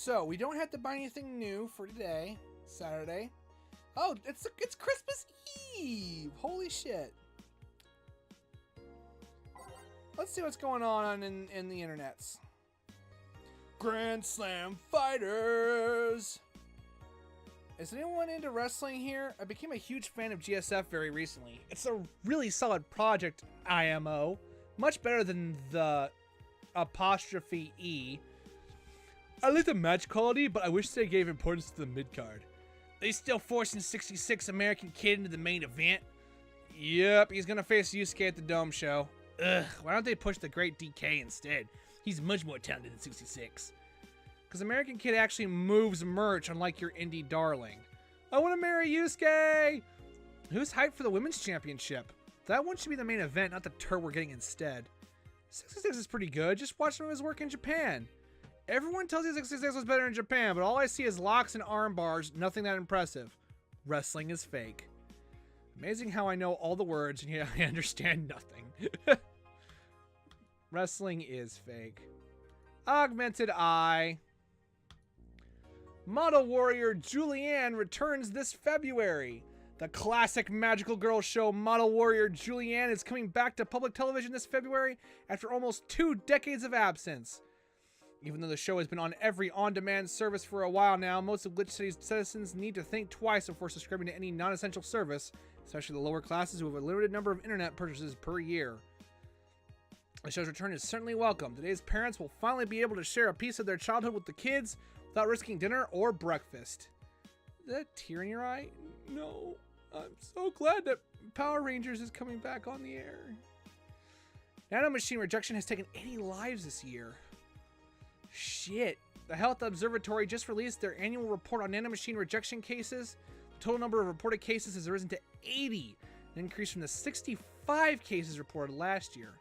So, we don't have to buy anything new for today, Saturday. Oh, it's Christmas Eve! Holy shit. Let's see what's going on in the internets. Grand Slam Fighters! Is anyone into wrestling here? I became a huge fan of GSF very recently. It's a really solid project, IMO. Much better than the apostrophe E. I like the match quality, but I wish they gave importance to the mid-card. They still forcing 66 American Kid into the main event? Yep, he's gonna face Yusuke at the Dome show. Ugh, why don't they push the Great DK instead? He's much more talented than 66. Because American Kid actually moves merch, unlike your indie darling. I want to marry Yusuke! Who's hyped for the Women's Championship? That one should be the main event, not the turd we're getting instead. 66 is pretty good, just watch some of his work in Japan. Everyone tells you 66 was better in Japan, but all I see is locks and arm bars, nothing that impressive. Wrestling is fake. Amazing how I know all the words and yet I understand nothing. Wrestling is fake. Augmented Eye. Model Warrior Julianne returns this February. The classic magical girl show Model Warrior Julianne is coming back to public television this February after almost 2 decades of absence. Even though the show has been on every on-demand service for a while now, most of Glitch City's citizens need to think twice before subscribing to any non-essential service, especially the lower classes who have a limited number of internet purchases per year. The show's return is certainly welcome. Today's parents will finally be able to share a piece of their childhood with the kids without risking dinner or breakfast. Is that a tear in your eye? No. I'm so glad that Power Rangers is coming back on the air. Nanomachine rejection has taken 80 lives this year. Shit. The Health Observatory just released their annual report on nanomachine rejection cases. The total number of reported cases has risen to 80, an increase from the 65 cases reported last year.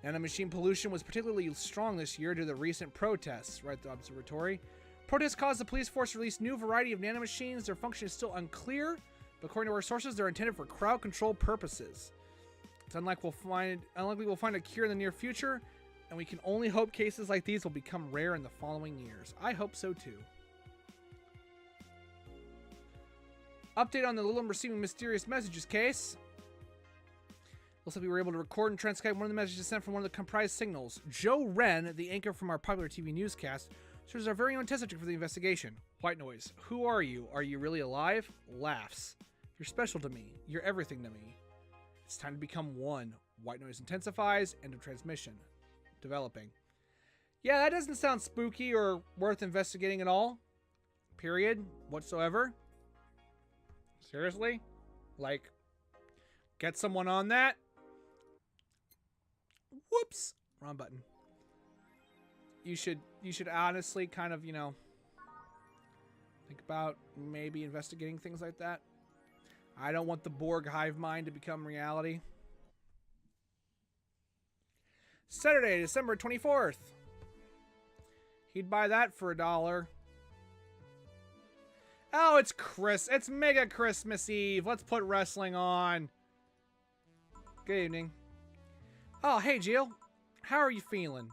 Nanomachine pollution was particularly strong this year due to the recent protests, right? The observatory. Protests caused the police force to release new variety of nanomachines. Their function is still unclear, but according to our sources, they're intended for crowd control purposes. It's unlikely we'll find a cure in the near future, and we can only hope cases like these will become rare in the following years. I hope so too. Update on the Lilim receiving mysterious messages case. Looks like we were able to record and transcribe one of the messages sent from one of the comprised signals. Joe Wren, the anchor from our popular TV newscast, serves as our very own test subject for the investigation. White noise. Who are you? Are you really alive? Laughs. You're special to me. You're everything to me. It's time to become one. White noise intensifies. End of transmission. Developing. Yeah, that doesn't sound spooky or worth investigating at all. Period. Whatsoever. Seriously? Like, get someone on that? Whoops. Wrong button. You should honestly kind of, think about maybe investigating things like that. I don't want the Borg hive mind to become reality. Saturday, December 24th. He'd buy that for $1. Oh, it's mega Christmas Eve. Let's put wrestling on. Good evening. Oh, hey, Jill. How are you feeling?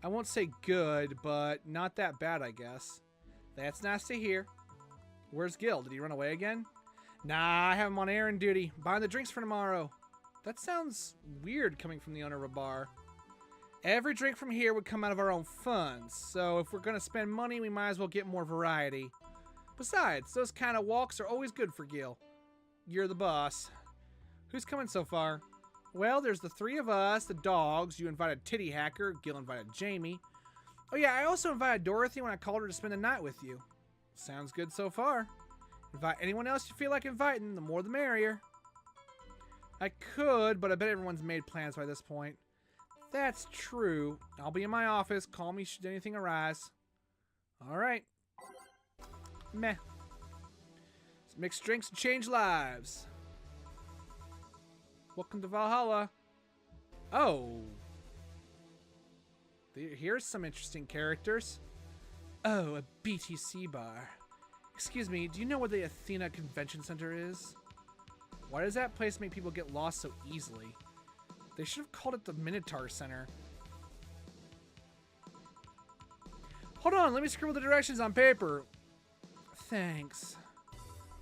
I won't say good, but not that bad, I guess. That's nice to hear. Where's Gil? Did he run away again? Nah, I have him on errand duty. Buying the drinks for tomorrow. That sounds weird coming from the owner of a bar. Every drink from here would come out of our own funds, so if we're going to spend money, we might as well get more variety. Besides, those kind of walks are always good for Gil. You're the boss. Who's coming so far? Well, there's the 3 of us, the dogs. You invited Titty Hacker. Gil invited Jamie. Oh yeah, I also invited Dorothy when I called her to spend the night with you. Sounds good so far. Invite anyone else you feel like inviting, the more the merrier. I could, but I bet everyone's made plans by this point. That's true. I'll be in my office. Call me should anything arise. Alright. Meh. Mix drinks and change lives. Welcome to Valhalla. Oh. Here's some interesting characters. Oh, a BTC bar. Excuse me, do you know where the Athena Convention Center is? Why does that place make people get lost so easily? They should have called it the Minotaur Center. Hold on, let me scribble the directions on paper. Thanks.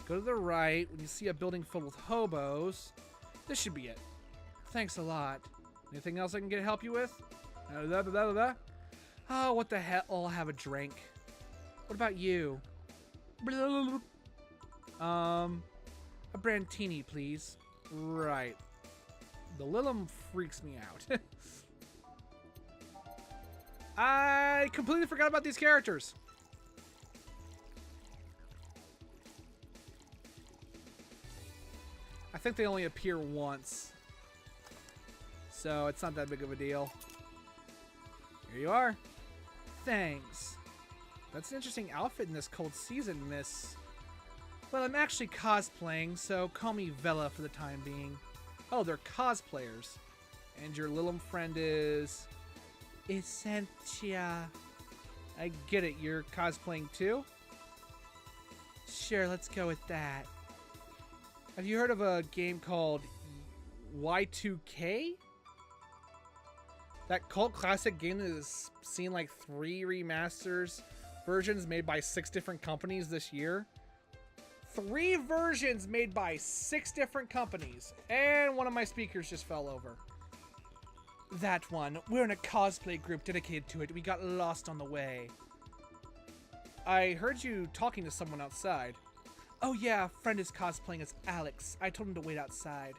Go to the right when you see a building filled with hobos. This should be it. Thanks a lot. Anything else I can help you with? Blah, blah, blah, blah. Oh, what the hell? I'll have a drink. What about you? A Brantini, please. Right. The Lilum freaks me out. I completely forgot about these characters. I think they only appear once. So it's not that big of a deal. Here you are. Thanks. That's an interesting outfit in this cold season, miss. Well, I'm actually cosplaying, so call me Vela for the time being. Oh, they're cosplayers. And your Lilum friend is... Essentia. I get it, you're cosplaying too? Sure, let's go with that. Have you heard of a game called Y2K? That cult classic game that has seen like 3 remasters versions made by 6 different companies this year. 3 versions made by 6 different companies. And one of my speakers just fell over. That one. We're in a cosplay group dedicated to it. We got lost on the way. I heard you talking to someone outside. Oh yeah, a friend is cosplaying as Alex. I told him to wait outside.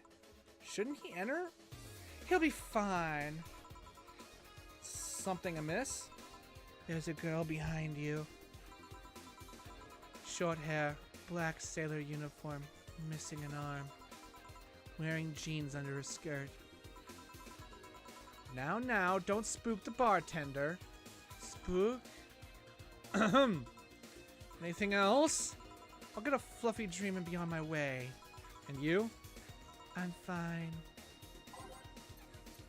Shouldn't he enter? He'll be fine. Something amiss? There's a girl behind you. Short hair, black sailor uniform, missing an arm. Wearing jeans under her skirt. Now, don't spook the bartender. Spook? Anything else? I'll get a fluffy dream and be on my way. And you? I'm fine.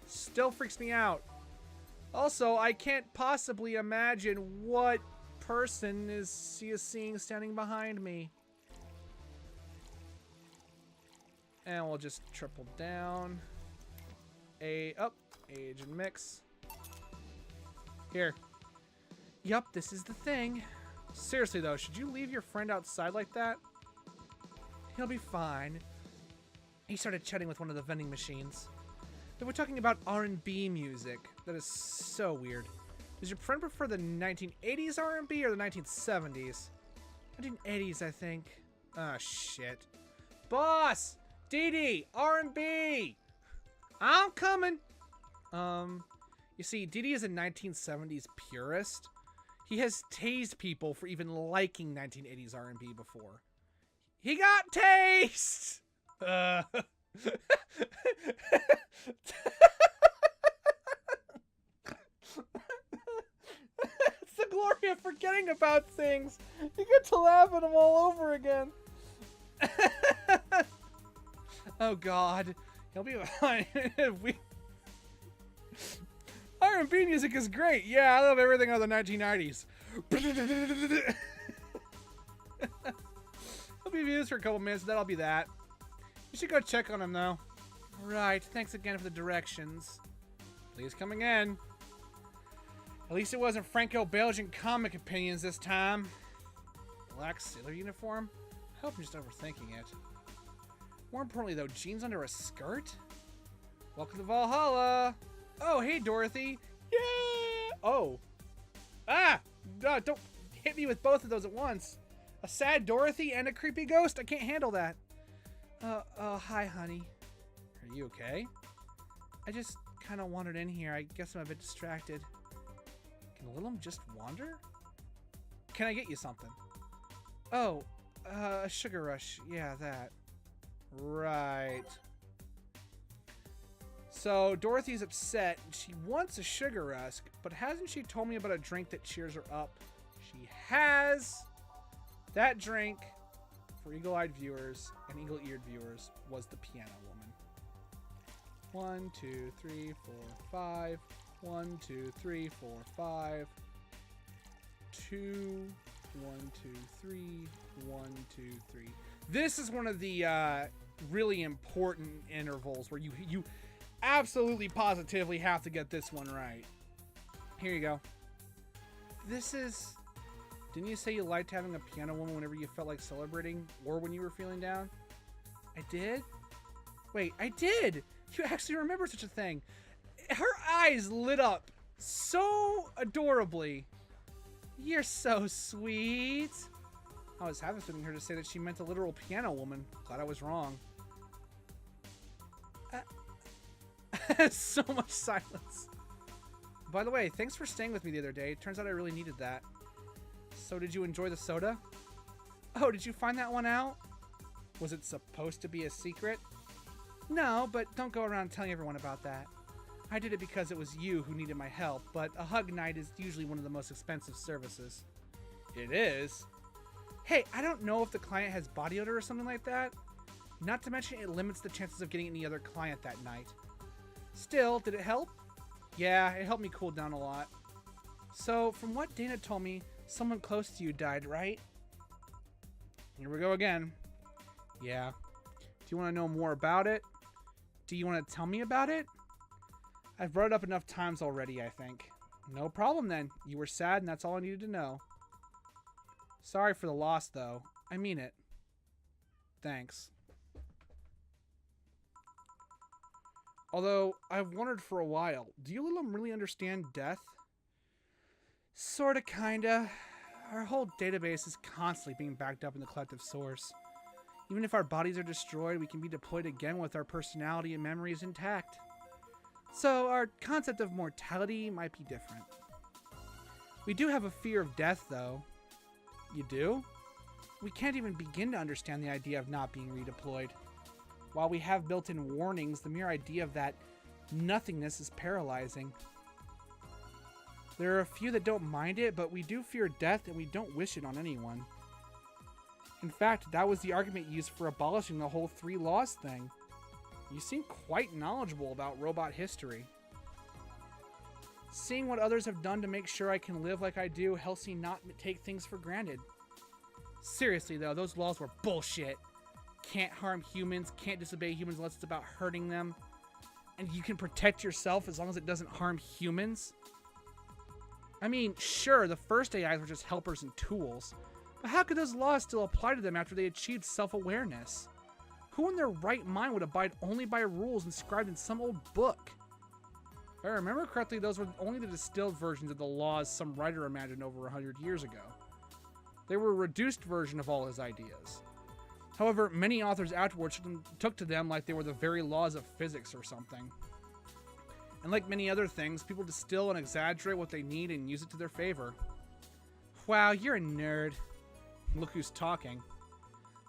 Still freaks me out. Also, I can't possibly imagine what person she is seeing standing behind me. And we'll just triple down. Age and mix. Here. Yup, this is the thing. Seriously though, should you leave your friend outside like that? He'll be fine. He started chatting with one of the vending machines. They were talking about R&B music. That is so weird. Does your friend prefer the 1980s R&B or the 1970s? 1980s, I think. Ah, shit. Boss! Dee R&B! I'm coming! You see, Didi is a 1970s purist. He has tased people for even liking 1980s R&B before. He got taste! It's the glory of forgetting about things. You get to laugh at them all over again. Oh God, he'll be fine. R&B music is great. Yeah, I love everything out of the 1990s. He'll be used for a couple minutes, that'll be that. You should go check on him though. Right, thanks again for the directions. Please come again. At least it wasn't Franco-Belgian comic opinions this time. Black sailor uniform? I hope I'm just overthinking it. More importantly though, jeans under a skirt? Welcome to Valhalla! Oh, hey Dorothy! Yeah! Oh. Ah! Don't hit me with both of those at once. A sad Dorothy and a creepy ghost? I can't handle that. Hi honey. Are you okay? I just kind of wandered in here. I guess I'm a bit distracted. Can Lilum just wander? Can I get you something? Oh, a sugar rush. Yeah, that. Right. So Dorothy's upset. She wants a sugar rush, but hasn't she told me about a drink that cheers her up? She has. That drink, for eagle-eyed viewers and eagle-eared viewers, was the Piano Woman. 1, 2, 3, 4, 5. 1, 2, 3, 4, 5. 2, 1, 2, 3. 1, 2, 3. This is one of the really important intervals where you absolutely positively have to get this one right. Here you go. This is... Didn't you say you liked having a piano woman whenever you felt like celebrating or when you were feeling down? I did? Wait, I did! You actually remember such a thing. Her eyes lit up so adorably. You're so sweet. I was half expecting her to say that she meant a literal piano woman. Glad I was wrong. So much silence. By the way, thanks for staying with me the other day. Turns out I really needed that. So did you enjoy the soda? Oh, did you find that one out? Was it supposed to be a secret? No, but don't go around telling everyone about that. I did it because it was you who needed my help, but a hug night is usually one of the most expensive services. It is? Hey, I don't know if the client has body odor or something like that. Not to mention it limits the chances of getting any other client that night. Still, did it help? Yeah, it helped me cool down a lot. So, from what Dana told me, someone close to you died, right? Here we go again. Yeah. Do you want to know more about it? Do you want to tell me about it? I've brought it up enough times already, I think. No problem then. You were sad and that's all I needed to know. Sorry for the loss, though. I mean it. Thanks. Although, I've wondered for a while, do you little really understand death? Sorta, kinda. Our whole database is constantly being backed up in the collective source. Even if our bodies are destroyed, we can be deployed again with our personality and memories intact. So, our concept of mortality might be different. We do have a fear of death, though. You do? We can't even begin to understand the idea of not being redeployed. While we have built-in warnings, the mere idea of that nothingness is paralyzing. There are a few that don't mind it, but we do fear death and we don't wish it on anyone. In fact, that was the argument used for abolishing the whole 3 laws thing. You seem quite knowledgeable about robot history. Seeing what others have done to make sure I can live like I do helps me not take things for granted. Seriously though, those laws were bullshit. Can't harm humans, can't disobey humans unless it's about hurting them. And you can protect yourself as long as it doesn't harm humans. I mean, sure, the first AIs were just helpers and tools. But how could those laws still apply to them after they achieved self-awareness? Who in their right mind would abide only by rules inscribed in some old book? If I remember correctly, those were only the distilled versions of the laws some writer imagined over 100 years ago. They were a reduced version of all his ideas. However, many authors afterwards took to them like they were the very laws of physics or something. And like many other things, people distill and exaggerate what they need and use it to their favor. Wow, you're a nerd. Look who's talking.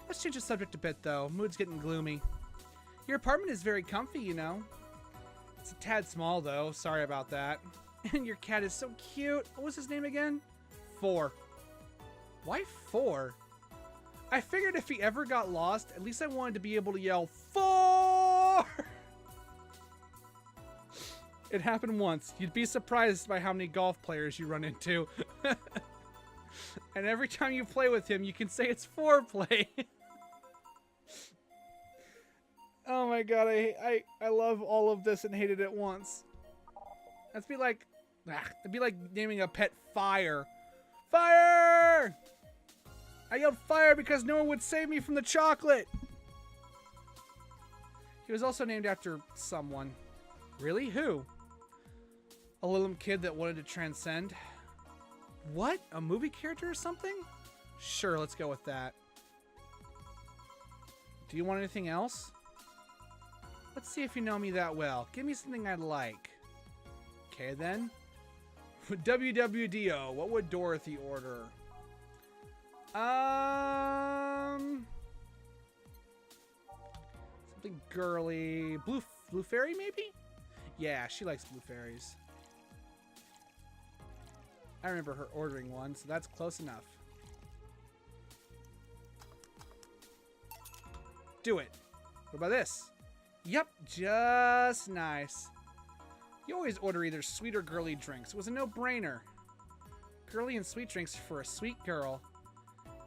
Let's change the subject a bit, though. Mood's getting gloomy. Your apartment is very comfy, you know. It's a tad small, though. Sorry about that. And your cat is so cute. What was his name again? 4. Why 4? I figured if he ever got lost, at least I wanted to be able to yell, 4! It happened once. You'd be surprised by how many golf players you run into. And every time you play with him, you can say it's foreplay. Oh my god, I love all of this and hate it at once. It'd be like naming a pet Fire. Fire! I yelled fire because no one would save me from the chocolate. He was also named after someone. Really? Who? A little kid that wanted to transcend. What? A movie character or something? Sure, let's go with that. Do you want anything else? Let's see if you know me that well. Give me something I'd like. Okay then. WWDO, what would Dorothy order? Something girly. Blue fairy maybe? Yeah, she likes blue fairies. I remember her ordering one, so that's close enough. Do it. What about this? Yep, just nice. You always order either sweet or girly drinks. It was a no-brainer. Girly and sweet drinks for a sweet girl.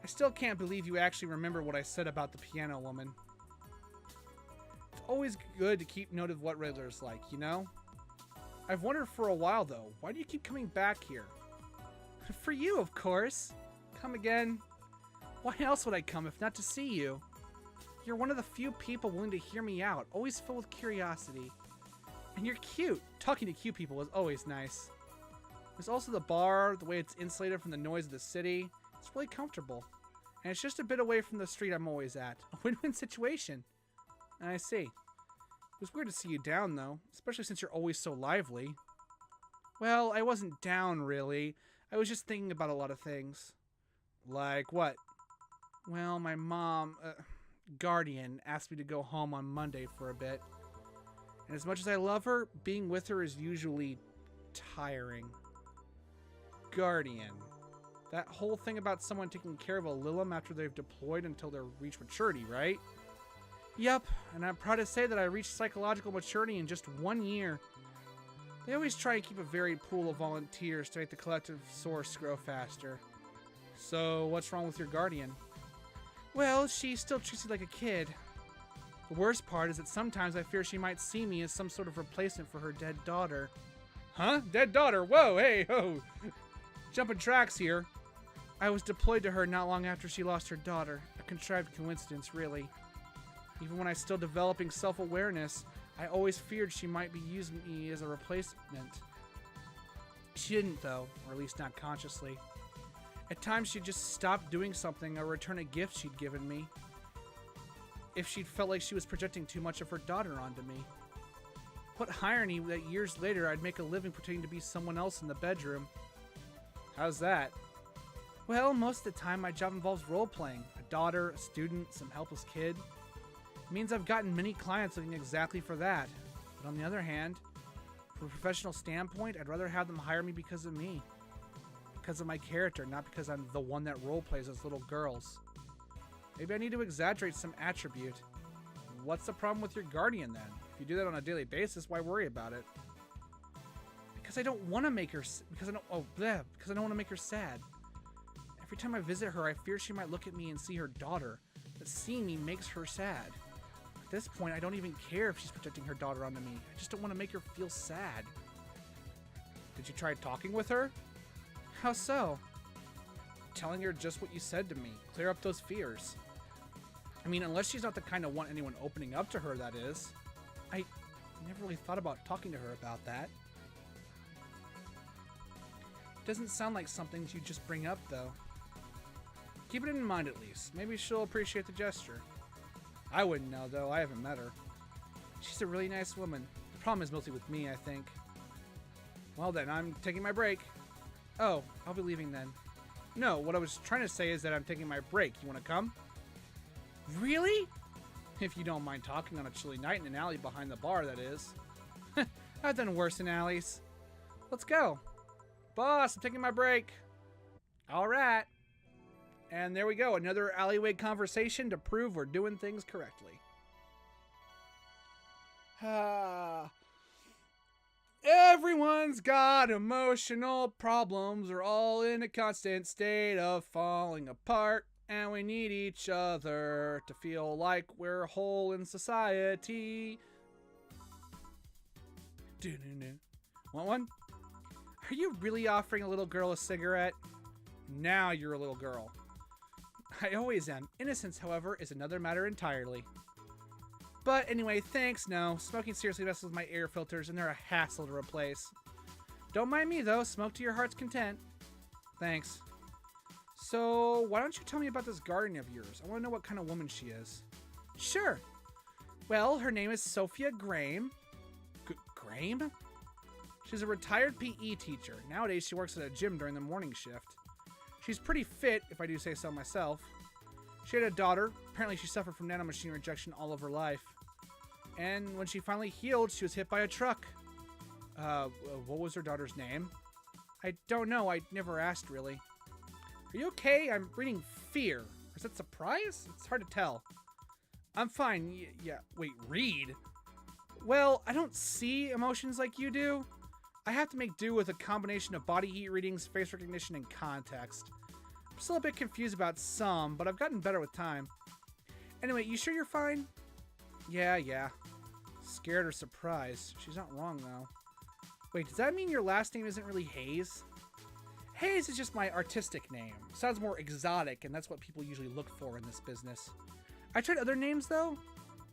I still can't believe you actually remember what I said about the piano woman. It's always good to keep note of what Riddler's like, you know? I've wondered for a while, though, why do you keep coming back here? For you, of course. Come again. Why else would I come if not to see you? You're one of the few people willing to hear me out, always filled with curiosity. And you're cute. Talking to cute people is always nice. There's also the bar, the way it's insulated from the noise of the city. It's really comfortable. And it's just a bit away from the street I'm always at. A win-win situation. I see. It was weird to see you down, though, especially since you're always so lively. Well, I wasn't down, really. I was just thinking about a lot of things. Like what? Well, my mom, guardian, asked me to go home on Monday for a bit. And as much as I love her, being with her is usually tiring. Guardian. That whole thing about someone taking care of a Lilim after they've deployed until they reach maturity, right? Yup, and I'm proud to say that I reached psychological maturity in just 1 year. They always try and keep a varied pool of volunteers to make the collective source grow faster. So, what's wrong with your guardian? Well, she still treats me like a kid. The worst part is that sometimes I fear she might see me as some sort of replacement for her dead daughter. Huh? Dead daughter? Whoa, hey, ho! Jumping tracks here. I was deployed to her not long after she lost her daughter. A contrived coincidence, really. Even when I was still developing self-awareness, I always feared she might be using me as a replacement. She didn't, though, or at least not consciously. At times, she'd just stop doing something or return a gift she'd given me if she'd felt like she was projecting too much of her daughter onto me. What irony that years later I'd make a living pretending to be someone else in the bedroom. How's that? Well, most of the time my job involves role-playing. A daughter, a student, some helpless kid. It means I've gotten many clients looking exactly for that. But on the other hand, from a professional standpoint, I'd rather have them hire me because of me. Because of my character, not because I'm the one that role-plays as little girls. Maybe I need to exaggerate some attribute. What's the problem with your guardian, then? If you do that on a daily basis, why worry about it? Because I don't want to make her... Because I don't want to make her sad. Every time I visit her, I fear she might look at me and see her daughter. But seeing me makes her sad. At this point, I don't even care if she's projecting her daughter onto me. I just don't want to make her feel sad. Did you try talking with her? How so? Telling her just what you said to me. Clear up those fears. I mean, unless she's not the kind of want anyone opening up to her, that is. I never really thought about talking to her about that. It doesn't sound like something you just bring up, though. Keep it in mind, at least. Maybe she'll appreciate the gesture. I wouldn't know, though. I haven't met her. She's a really nice woman. The problem is mostly with me, I think. Well then, I'm taking my break. Oh, I'll be leaving then. No, what I was trying to say is that I'm taking my break. You want to come? Really? If you don't mind talking on a chilly night in an alley behind the bar, that is. I've done worse in alleys. Let's go. Boss, I'm taking my break. All right. And there we go. Another alleyway conversation to prove we're doing things correctly. Everyone's got emotional problems. We're all in a constant state of falling apart. And we need each other to feel like we're whole in society. Want one? Are you really offering a little girl a cigarette? Now you're a little girl. I always am. Innocence, however, is another matter entirely. But anyway, thanks, no. Smoking seriously messes with my air filters, and they're a hassle to replace. Don't mind me, though. Smoke to your heart's content. Thanks. So, why don't you tell me about this guardian of yours? I want to know what kind of woman she is. Sure. Well, her name is Sophia Graham. Graham? She's a retired PE teacher. Nowadays, she works at a gym during the morning shift. She's pretty fit, if I do say so myself. She had a daughter. Apparently, she suffered from nanomachine rejection all of her life. And when she finally healed, she was hit by a truck. What was her daughter's name? I don't know. I never asked, really. Are you okay? I'm reading fear. Or is that surprise? It's hard to tell. I'm fine. Yeah. Wait, read? Well, I don't see emotions like you do. I have to make do with a combination of body heat readings, face recognition, and context. I'm still a bit confused about some, but I've gotten better with time. Anyway, you sure you're fine? Yeah. Scared or surprised. She's not wrong, though. Wait, does that mean your last name isn't really Hayes? Hayes is just my artistic name. Sounds more exotic, and that's what people usually look for in this business. I tried other names, though.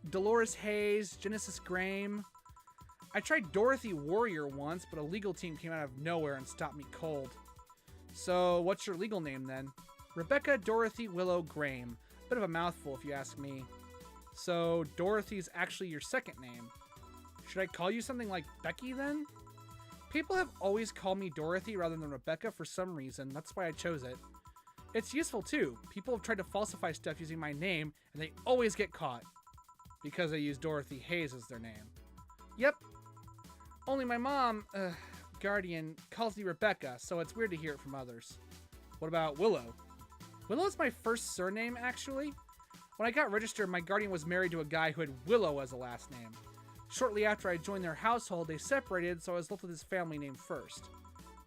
Dolores Hayes, Genesis Graham. I tried Dorothy Warrior once, but a legal team came out of nowhere and stopped me cold. So, what's your legal name, then? Rebecca Dorothy Willow Graham. Bit of a mouthful, if you ask me. So, Dorothy's actually your second name. Should I call you something like Becky, then? People have always called me Dorothy rather than Rebecca for some reason. That's why I chose it. It's useful, too. People have tried to falsify stuff using my name, and they always get caught. Because I use Dorothy Hayes as their name. Yep. Only my mom, guardian, calls me Rebecca, so it's weird to hear it from others. What about Willow? Willow's my first surname, actually. When I got registered, my guardian was married to a guy who had Willow as a last name. Shortly after I joined their household, they separated, so I was left with his family name first.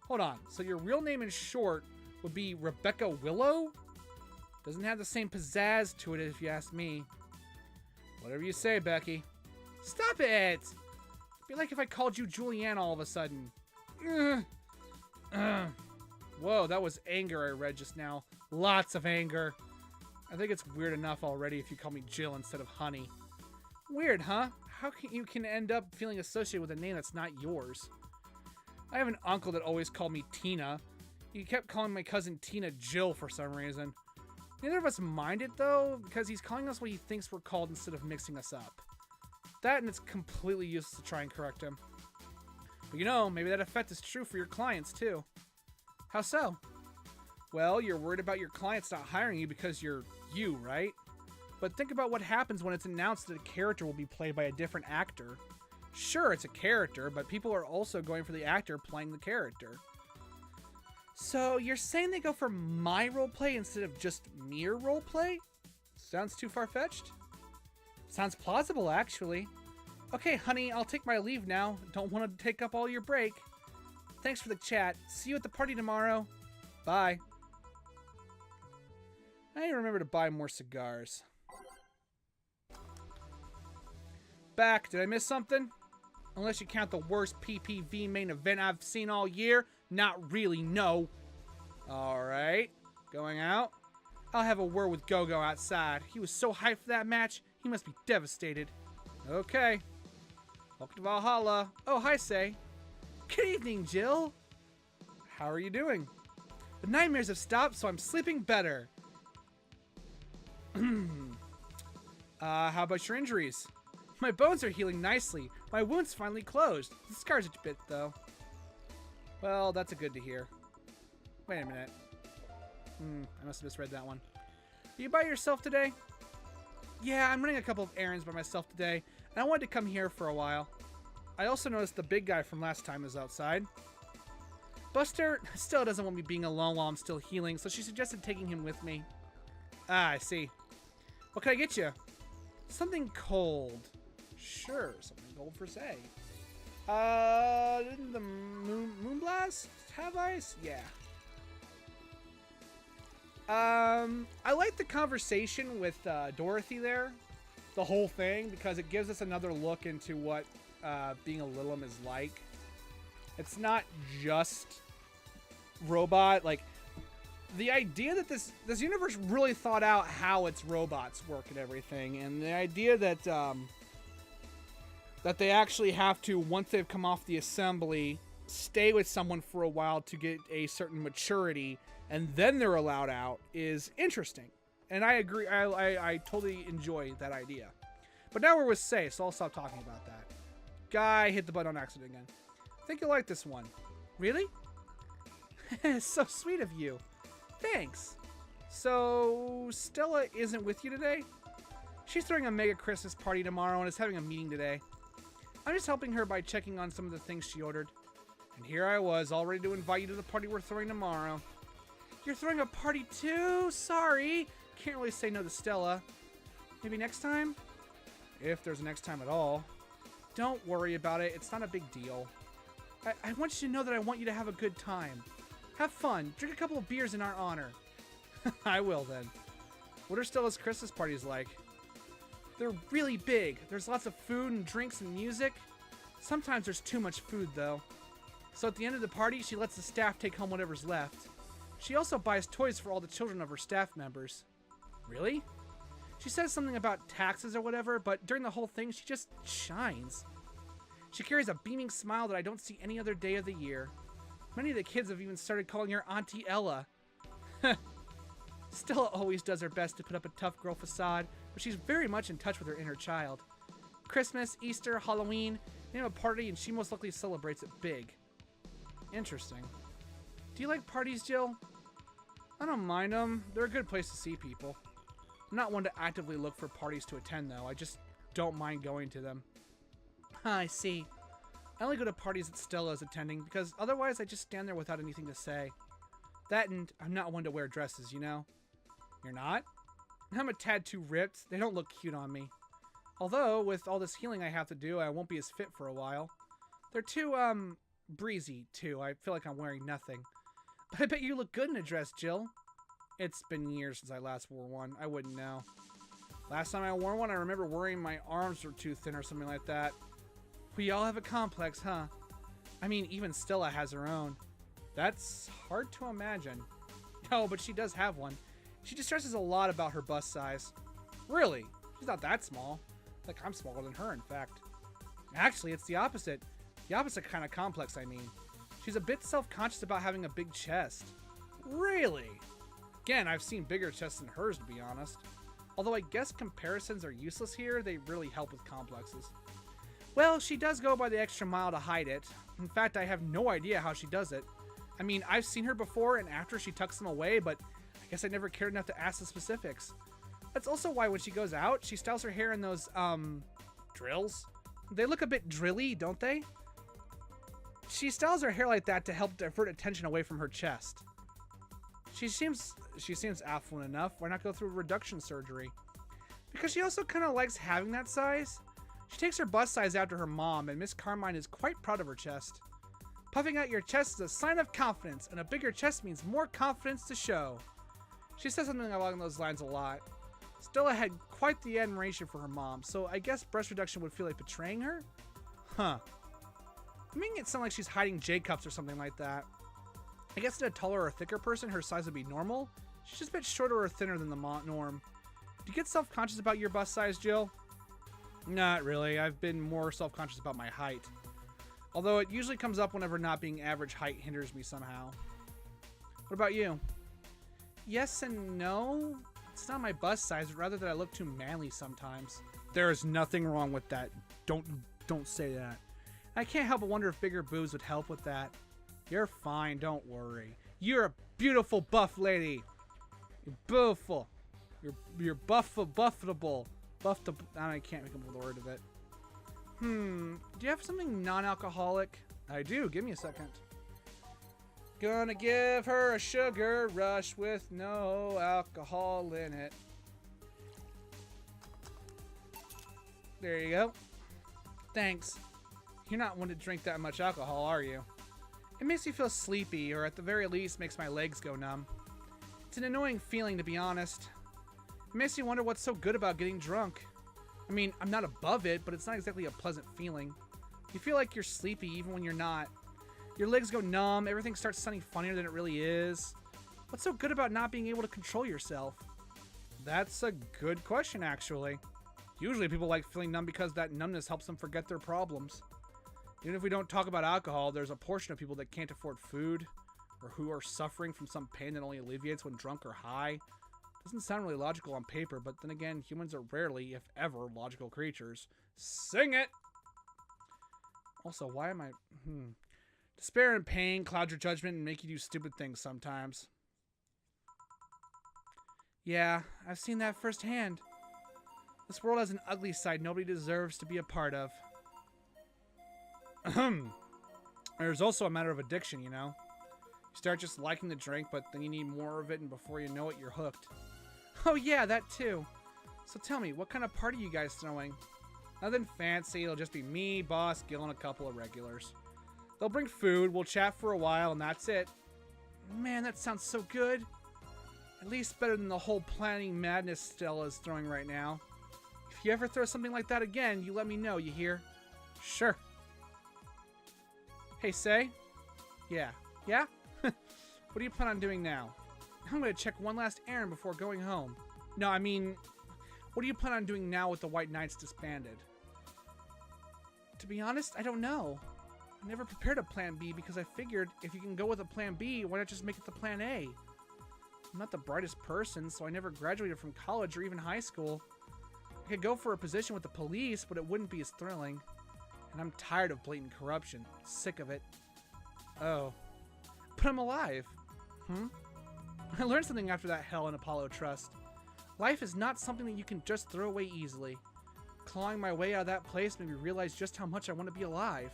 Hold on, so your real name in short would be Rebecca Willow? Doesn't have the same pizzazz to it if you ask me. Whatever you say, Becky. Stop it! It'd be like if I called you Julianne all of a sudden. Whoa, that was anger I read just now. Lots of anger. I think it's weird enough already if you call me Jill instead of Honey. Weird, huh? How can you end up feeling associated with a name that's not yours? I have an uncle that always called me Tina. He kept calling my cousin Tina Jill for some reason. Neither of us mind it, though, because he's calling us what he thinks we're called instead of mixing us up. That, and it's completely useless to try and correct him. But you know, maybe that effect is true for your clients, too. How so? Well, you're worried about your clients not hiring you because you're you, right? But think about what happens when it's announced that a character will be played by a different actor. Sure, it's a character, but people are also going for the actor playing the character. So, you're saying they go for my roleplay instead of just mere roleplay? Sounds too far-fetched? Sounds plausible, actually. Okay, honey, I'll take my leave now. Don't want to take up all your break. Thanks for the chat. See you at the party tomorrow. Bye. I need to remember to buy more cigars. Back. Did I miss something? Unless you count the worst PPV main event I've seen all year. Not really, no. Alright. Going out. I'll have a word with Gogo outside. He was so hyped for that match, he must be devastated. Okay. Welcome to Valhalla. Oh, hi, Say. Good evening, Jill. How are you doing? The nightmares have stopped, so I'm sleeping better. How about your injuries? My bones are healing nicely. My wound's finally closed. The scars a bit, though. Well, that's good to hear. Wait a minute. I must have misread that one. Are you by yourself today? Yeah, I'm running a couple of errands by myself today, and I wanted to come here for a while. I also noticed the big guy from last time is outside. Buster still doesn't want me being alone while I'm still healing, so she suggested taking him with me. Ah, I see. What can I get you? Something cold. Sure, something cold for Say. Didn't the Moonblast have ice? Yeah. I like the conversation with Dorothy there, the whole thing, because it gives us another look into what being a Lilim is like. It's not just robot, like the idea that this universe really thought out how its robots work and everything, and the idea that that they actually have to, once they've come off the assembly, stay with someone for a while to get a certain maturity, and then they're allowed out, is interesting. And I agree, I totally enjoy that idea. But now we're with Say, so I'll stop talking about that. Guy hit the button on accident again. I think you'll like this one. Really? It's so sweet of you. Thanks. So, Stella isn't with you today? She's throwing a mega Christmas party tomorrow and is having a meeting today. I'm just helping her by checking on some of the things she ordered. And here I was, all ready to invite you to the party we're throwing tomorrow. You're throwing a party too? Sorry. Can't really say no to Stella. Maybe next time? If there's a next time at all. Don't worry about it. It's not a big deal. I want you to know that I want you to have a good time. Have fun. Drink a couple of beers in our honor. I will then. What are Stella's Christmas parties like? They're really big. There's lots of food and drinks and music. Sometimes there's too much food, though. So at the end of the party, she lets the staff take home whatever's left. She also buys toys for all the children of her staff members. Really? She says something about taxes or whatever, but during the whole thing, she just shines. She carries a beaming smile that I don't see any other day of the year. Many of the kids have even started calling her Auntie Ella. Stella always does her best to put up a tough girl facade, but she's very much in touch with her inner child. Christmas, Easter, Halloween, name a party and she most likely celebrates it big. Interesting. Do you like parties, Jill? I don't mind them. They're a good place to see people. I'm not one to actively look for parties to attend, though. I just don't mind going to them. I see. I only go to parties that Stella is attending because otherwise I just stand there without anything to say. That and I'm not one to wear dresses, you know? You're not? I'm a tad too ripped. They don't look cute on me. Although, with all this healing I have to do, I won't be as fit for a while. They're too, breezy, too. I feel like I'm wearing nothing. But I bet you look good in a dress, Jill. It's been years since I last wore one. I wouldn't know. Last time I wore one, I remember worrying my arms were too thin or something like that. We all have a complex, huh? I mean, even Stella has her own. That's hard to imagine. No, but she does have one. She just stresses a lot about her bust size. Really? She's not that small. Like, I'm smaller than her, in fact. Actually, it's the opposite. The opposite kind of complex, I mean. She's a bit self-conscious about having a big chest. Really? Again, I've seen bigger chests than hers, to be honest. Although I guess comparisons are useless here, they really help with complexes. Well, she does go by the extra mile to hide it. In fact, I have no idea how she does it. I mean, I've seen her before and after she tucks them away, but I guess I never cared enough to ask the specifics. That's also why when she goes out, she styles her hair in those, drills. They look a bit drilly, don't they? She styles her hair like that to help divert attention away from her chest. She seems affluent enough. Why not go through reduction surgery? Because she also kind of likes having that size. She takes her bust size after her mom, and Miss Carmine is quite proud of her chest. Puffing out your chest is a sign of confidence, and a bigger chest means more confidence to show. She says something along those lines a lot. Stella had quite the admiration for her mom, so I guess breast reduction would feel like betraying her? Huh. I'm making it sound like she's hiding J-cups or something like that. I guess in a taller or thicker person, her size would be normal. She's just a bit shorter or thinner than the norm. Do you get self-conscious about your bust size, Jill? Not really. I've been more self-conscious about my height. Although it usually comes up whenever not being average height hinders me somehow. What about you? Yes and no. It's not my bust size, but rather that I look too manly sometimes. There is nothing wrong with that. Don't say that. I can't help but wonder if bigger boobs would help with that. You're fine, don't worry. You're a beautiful buff lady. You're beautiful. You're buffable. I can't make up the word of it. Do you have something non-alcoholic? I do. Give me a second. Gonna give her a sugar rush with no alcohol in it. There you go. Thanks. You're not one to drink that much alcohol, are you? It makes me feel sleepy, or at the very least makes my legs go numb. It's an annoying feeling, to be honest. It makes me wonder what's so good about getting drunk. I mean, I'm not above it, but it's not exactly a pleasant feeling. You feel like you're sleepy even when you're not. Your legs go numb, everything starts sounding funnier than it really is. What's so good about not being able to control yourself? That's a good question, actually. Usually people like feeling numb because that numbness helps them forget their problems. Even if we don't talk about alcohol, there's a portion of people that can't afford food, or who are suffering from some pain that only alleviates when drunk or high. Doesn't sound really logical on paper, but then again, humans are rarely, if ever, logical creatures. Sing it! Also, why am I... Despair and pain cloud your judgment and make you do stupid things sometimes. Yeah, I've seen that firsthand. This world has an ugly side nobody deserves to be a part of. There's also a matter of addiction, you know? You start just liking the drink, but then you need more of it, and before you know it, you're hooked. Oh yeah, that too. So tell me, what kind of party are you guys throwing? Nothing fancy, it'll just be me, Boss, Gil, and a couple of regulars. They'll bring food, we'll chat for a while, and that's it. Man, that sounds so good. At least better than the whole planning madness Stella's throwing right now. If you ever throw something like that again, you let me know, you hear? Sure. Hey, Say? Yeah. Yeah? What do you plan on doing now? I'm gonna check one last errand before going home. No, I mean, what do you plan on doing now with the White Knights disbanded? To be honest, I don't know. I never prepared a plan B because I figured if you can go with a plan B, why not just make it the plan A? I'm not the brightest person, so I never graduated from college or even high school. I could go for a position with the police, but it wouldn't be as thrilling. And I'm tired of blatant corruption. Sick of it. Oh. But I'm alive. I learned something after that hell in Apollo Trust. Life is not something that you can just throw away easily. Clawing my way out of that place made me realize just how much I want to be alive.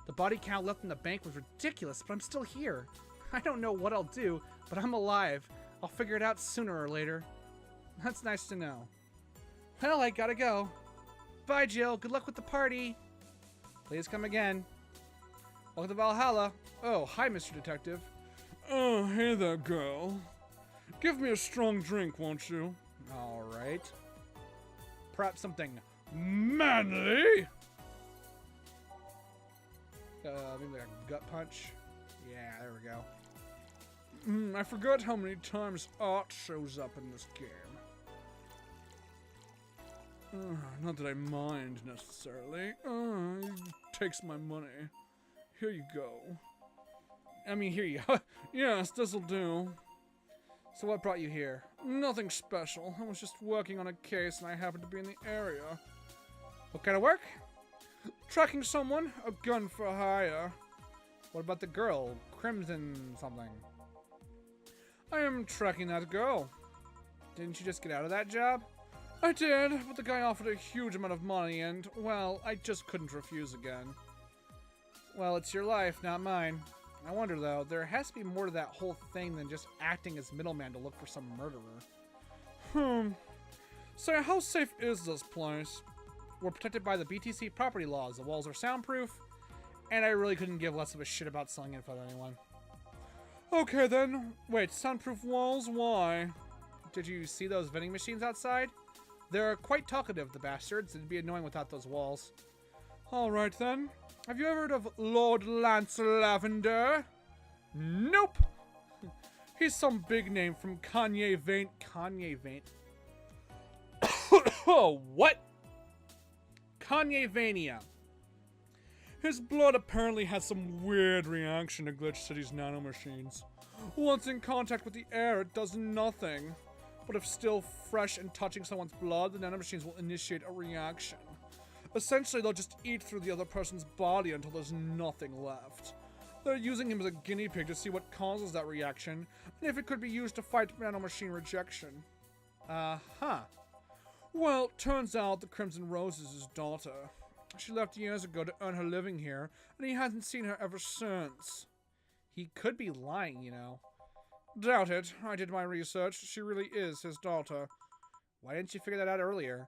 The body count left in the bank was ridiculous, but I'm still here. I don't know what I'll do, but I'm alive. I'll figure it out sooner or later. That's nice to know. Well, I gotta go. Bye, Jill. Good luck with the party. Please come again. Welcome to Valhalla. Oh, hi, Mr. Detective. Oh, hey there, girl. Give me a strong drink, won't you? All right. Perhaps something Manly? maybe like a gut punch. Yeah, there we go. I forgot how many times art shows up in this game. Not that I mind, necessarily. It takes my money. Here you go. I mean, here you go. Yes, this'll do. So what brought you here? Nothing special. I was just working on a case and I happened to be in the area. What kind of work? Tracking someone, a gun for hire. What about the girl? Crimson something. I am tracking that girl. Didn't you just get out of that job? I did, but the guy offered a huge amount of money and, well, I just couldn't refuse again. Well, it's your life, not mine. I wonder, though, there has to be more to that whole thing than just acting as middleman to look for some murderer. So how safe is this place? We're protected by the BTC property laws. The walls are soundproof, and I really couldn't give less of a shit about selling info to anyone. Okay then. Wait, soundproof walls? Why? Did you see those vending machines outside? They're quite talkative, the bastards. It'd be annoying without those walls. Alright then. Have you ever heard of Lord Lance Lavender? Nope! He's some big name from Kanye Vane. Kanye Vane? Oh, what? Kanye Vania. His blood apparently has some weird reaction to Glitch City's nanomachines. Once in contact with the air, it does nothing. But if still fresh and touching someone's blood, the nanomachines will initiate a reaction. Essentially, they'll just eat through the other person's body until there's nothing left. They're using him as a guinea pig to see what causes that reaction, and if it could be used to fight nanomachine rejection. Uh-huh. Well, turns out the Crimson Rose is his daughter. She left years ago to earn her living here, and he hasn't seen her ever since. He could be lying, you know. Doubt it. I did my research. She really is his daughter. Why didn't you figure that out earlier?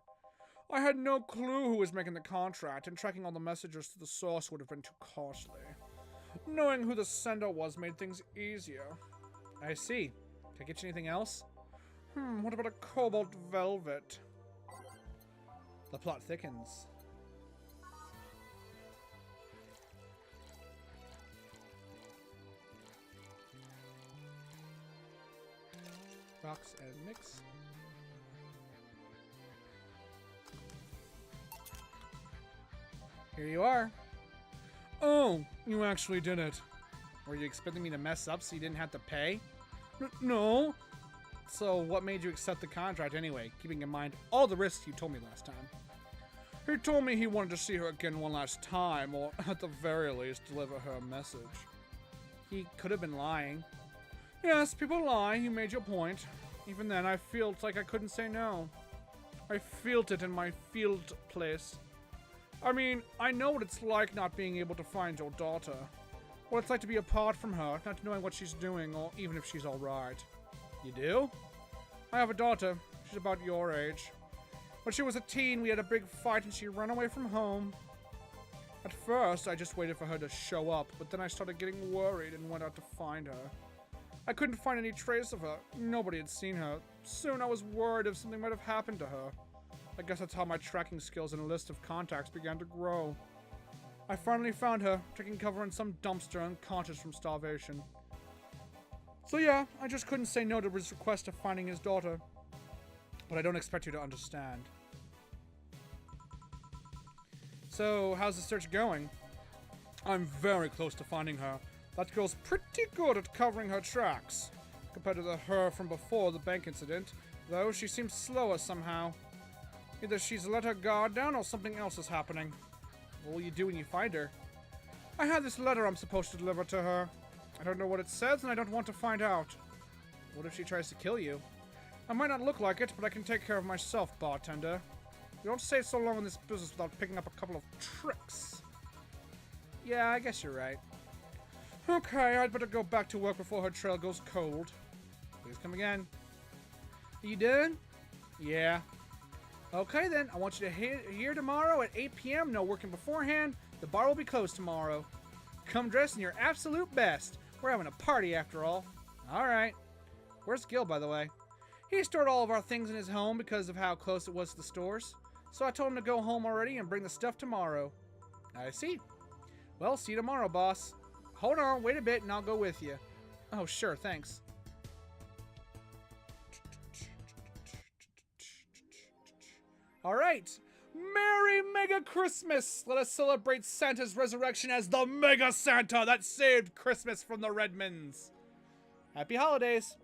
I had no clue who was making the contract, and tracking all the messages to the source would have been too costly. Knowing who the sender was made things easier. I see. Can I get you anything else? What about a cobalt velvet? The plot thickens. Box and mix. Here you are. Oh, you actually did it. Were you expecting me to mess up so you didn't have to pay? No. So what made you accept the contract anyway, keeping in mind all the risks you told me last time? He told me he wanted to see her again one last time, or at the very least, deliver her a message. He could have been lying. Yes, people lie. You made your point. Even then, I felt like I couldn't say no. I felt it in my field place. I mean, I know what it's like not being able to find your daughter. What it's like to be apart from her, not knowing what she's doing, or even if she's alright. You do? I have a daughter. She's about your age. When she was a teen, we had a big fight and she ran away from home. At first, I just waited for her to show up, but then I started getting worried and went out to find her. I couldn't find any trace of her. Nobody had seen her. Soon I was worried if something might have happened to her. I guess that's how my tracking skills and list of contacts began to grow. I finally found her, taking cover in some dumpster unconscious from starvation. So yeah, I just couldn't say no to his request of finding his daughter. But I don't expect you to understand. So, how's the search going? I'm very close to finding her. That girl's pretty good at covering her tracks. Compared to her from before the bank incident, though she seems slower somehow. Either she's let her guard down or something else is happening. What will you do when you find her? I had this letter I'm supposed to deliver to her. I don't know what it says and I don't want to find out. What if she tries to kill you? I might not look like it, but I can take care of myself, bartender. You don't stay so long in this business without picking up a couple of tricks. Yeah, I guess you're right. Okay, I'd better go back to work before her trail goes cold. Please come again. Are you done? Yeah. Okay then, I want you to here tomorrow at 8 p.m. No working beforehand. The bar will be closed tomorrow. Come dressed in your absolute best. We're having a party after all. Alright. Where's Gil, by the way? He stored all of our things in his home because of how close it was to the stores. So I told him to go home already and bring the stuff tomorrow. I see. Well, see you tomorrow, boss. Hold on, wait a bit and I'll go with you. Oh, sure, thanks. Alright. Merry Mega Christmas! Let us celebrate Santa's resurrection as the Mega Santa that saved Christmas from the Redmonds. Happy holidays!